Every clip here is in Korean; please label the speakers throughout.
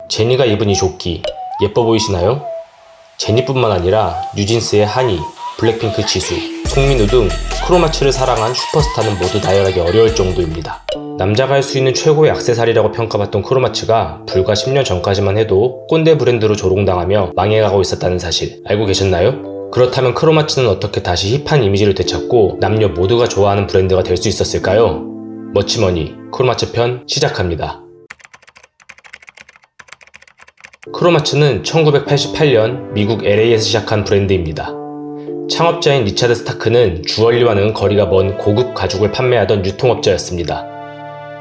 Speaker 1: 제니가 입은 이 조끼 예뻐 보이시나요? 제니뿐만 아니라 뉴진스의 한이, 블랙핑크 지수, 송민호 등 크로마츠를 사랑한 슈퍼스타는 모두 나열하기 어려울 정도입니다. 남자가 할 수 있는 최고의 액세서리라고 평가받던 크로마츠가 불과 10년 전까지만 해도 꼰대 브랜드로 조롱당하며 망해가고 있었다는 사실 알고 계셨나요? 그렇다면 크로마츠는 어떻게 다시 힙한 이미지를 되찾고 남녀 모두가 좋아하는 브랜드가 될 수 있었을까요? 멋지머니 크로마츠 편 시작합니다. 크로마츠는 1988년 미국 LA에서 시작한 브랜드입니다. 창업자인 리차드 스타크는 주얼리와는 거리가 먼 고급 가죽을 판매하던 유통업자였습니다.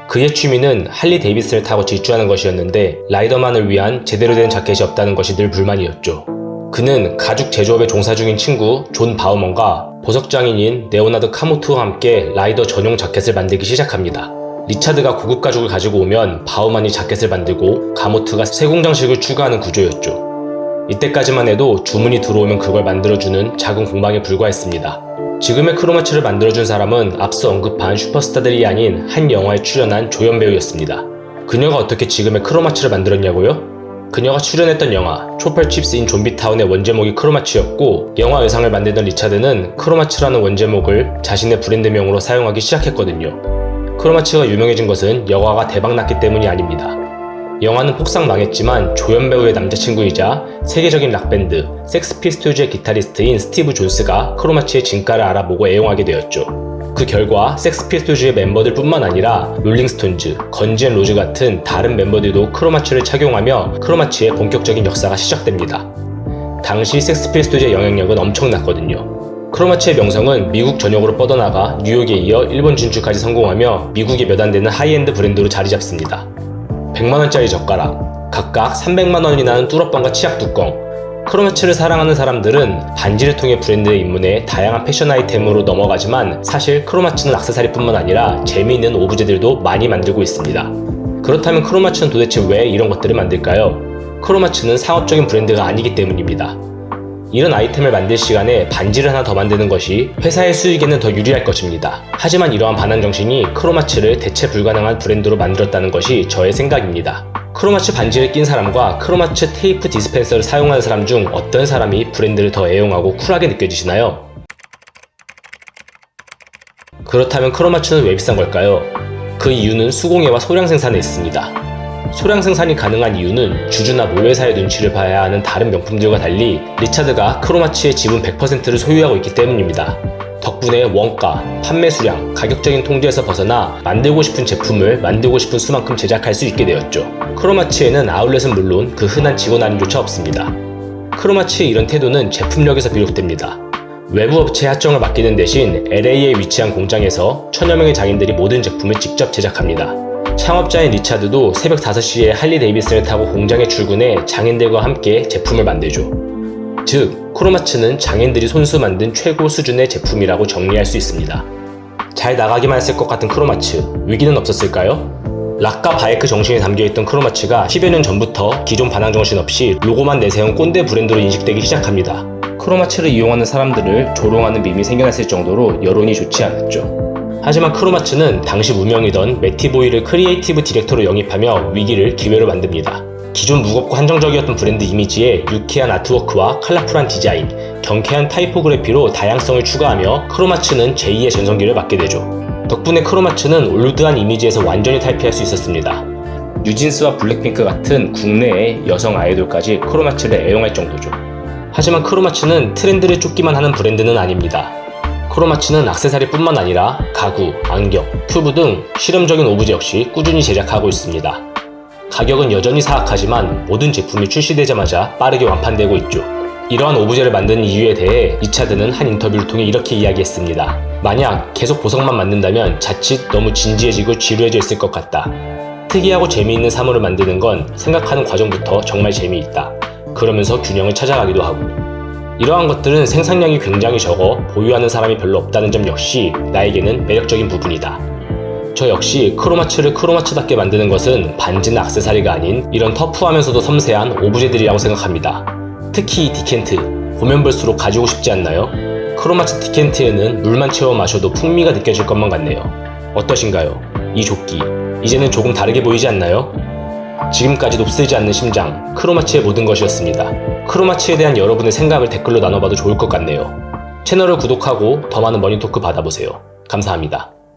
Speaker 1: 그의 취미는 할리 데이비슨을 타고 질주하는 것이었는데 라이더만을 위한 제대로 된 자켓이 없다는 것이 늘 불만이었죠. 그는 가죽 제조업에 종사 중인 친구 존 바우먼과 보석장인인 레오나드 카모트와 함께 라이더 전용 자켓을 만들기 시작합니다. 리차드가 고급 가죽을 가지고 오면 바우만이 자켓을 만들고 가모트가 세공 장식을 추가하는 구조였죠. 이때까지만 해도 주문이 들어오면 그걸 만들어주는 작은 공방에 불과했습니다. 지금의 크로마츠를 만들어준 사람은 앞서 언급한 슈퍼스타들이 아닌 한 영화에 출연한 조연 배우였습니다. 그녀가 어떻게 지금의 크로마츠를 만들었냐고요? 그녀가 출연했던 영화 초펄칩스 인 좀비타운의 원제목이 크로마츠였고 영화 의상을 만들던 리차드는 크로마츠라는 원제목을 자신의 브랜드명으로 사용하기 시작했거든요. 크로마츠가 유명해진 것은 영화가 대박났기 때문이 아닙니다. 영화는 폭삭 망했지만 조연 배우의 남자친구이자 세계적인 락밴드 섹스피스톨즈의 기타리스트인 스티브 존스가 크로마츠의 진가를 알아보고 애용하게 되었죠. 그 결과 섹스피스톨즈의 멤버들 뿐만 아니라 롤링스톤즈, 건지 앤 로즈 같은 다른 멤버들도 크로마츠를 착용하며 크로마츠의 본격적인 역사가 시작됩니다. 당시 섹스피스톨즈의 영향력은 엄청났거든요. 크로마츠의 명성은 미국 전역으로 뻗어나가 뉴욕에 이어 일본 진출까지 성공하며 미국에 몇 안 되는 하이엔드 브랜드로 자리 잡습니다. 100만원짜리 젓가락, 각각 300만원이 나는 뚜러빵과 치약 뚜껑. 크로마츠를 사랑하는 사람들은 반지를 통해 브랜드의 입문에 다양한 패션 아이템으로 넘어가지만 사실 크로마츠는 액세서리뿐만 아니라 재미있는 오브제들도 많이 만들고 있습니다. 그렇다면 크로마츠는 도대체 왜 이런 것들을 만들까요? 크로마츠는 상업적인 브랜드가 아니기 때문입니다. 이런 아이템을 만들 시간에 반지를 하나 더 만드는 것이 회사의 수익에는 더 유리할 것입니다. 하지만 이러한 반한 정신이 크로마츠를 대체 불가능한 브랜드로 만들었다는 것이 저의 생각입니다. 크로마츠 반지를 낀 사람과 크로마츠 테이프 디스펜서를 사용하는 사람 중 어떤 사람이 브랜드를 더 애용하고 쿨하게 느껴지시나요? 그렇다면 크로마츠는 왜 비싼 걸까요? 그 이유는 수공예와 소량 생산에 있습니다. 소량 생산이 가능한 이유는 주주나 모회사의 눈치를 봐야 하는 다른 명품들과 달리 리차드가 크로마츠의 지분 100%를 소유하고 있기 때문입니다. 덕분에 원가, 판매 수량, 가격적인 통제에서 벗어나 만들고 싶은 제품을 만들고 싶은 수만큼 제작할 수 있게 되었죠. 크로마츠에는 아울렛은 물론 그 흔한 직원 할인조차 없습니다. 크로마츠의 이런 태도는 제품력에서 비롯됩니다. 외부 업체에 하청을 맡기는 대신 LA에 위치한 공장에서 천여 명의 장인들이 모든 제품을 직접 제작합니다. 창업자인 리차드도 새벽 5시에 할리 데이비슨을 타고 공장에 출근해 장인들과 함께 제품을 만들죠. 즉, 크로마츠는 장인들이 손수 만든 최고 수준의 제품이라고 정리할 수 있습니다. 잘 나가기만 했을 것 같은 크로마츠, 위기는 없었을까요? 락과 바이크 정신이 담겨있던 크로마츠가 10여 년 전부터 기존 반항 정신 없이 로고만 내세운 꼰대 브랜드로 인식되기 시작합니다. 크로마츠를 이용하는 사람들을 조롱하는 밈이 생겨났을 정도로 여론이 좋지 않았죠. 하지만 크로마츠는 당시 무명이던 매티 보이를 크리에이티브 디렉터로 영입하며 위기를 기회로 만듭니다. 기존 무겁고 한정적이었던 브랜드 이미지에 유쾌한 아트워크와 컬러풀한 디자인, 경쾌한 타이포그래피로 다양성을 추가하며 크로마츠는 제2의 전성기를 맞게 되죠. 덕분에 크로마츠는 올드한 이미지에서 완전히 탈피할 수 있었습니다. 뉴진스와 블랙핑크 같은 국내의 여성 아이돌까지 크로마츠를 애용할 정도죠. 하지만 크로마츠는 트렌드를 쫓기만 하는 브랜드는 아닙니다. 크로마츠는 액세서리뿐만 아니라 가구, 안경, 큐브 등 실험적인 오브제 역시 꾸준히 제작하고 있습니다. 가격은 여전히 사악하지만 모든 제품이 출시되자마자 빠르게 완판되고 있죠. 이러한 오브제를 만드는 이유에 대해 리차드는 한 인터뷰를 통해 이렇게 이야기했습니다. 만약 계속 보석만 만든다면 자칫 너무 진지해지고 지루해져 있을 것 같다. 특이하고 재미있는 사물을 만드는 건 생각하는 과정부터 정말 재미있다. 그러면서 균형을 찾아가기도 하고. 이러한 것들은 생산량이 굉장히 적어 보유하는 사람이 별로 없다는 점 역시 나에게는 매력적인 부분이다. 저 역시 크로마츠를 크로마츠답게 만드는 것은 반지나 액세서리가 아닌 이런 터프하면서도 섬세한 오브제들이라고 생각합니다. 특히 이 디켄트, 보면 볼수록 가지고 싶지 않나요? 크로마츠 디켄트에는 물만 채워 마셔도 풍미가 느껴질 것만 같네요. 어떠신가요? 이 조끼, 이제는 조금 다르게 보이지 않나요? 지금까지도 쓰지 않는 심장, 크로마치의 모든 것이었습니다. 크로마치에 대한 여러분의 생각을 댓글로 나눠봐도 좋을 것 같네요. 채널을 구독하고 더 많은 머니토크 받아보세요. 감사합니다.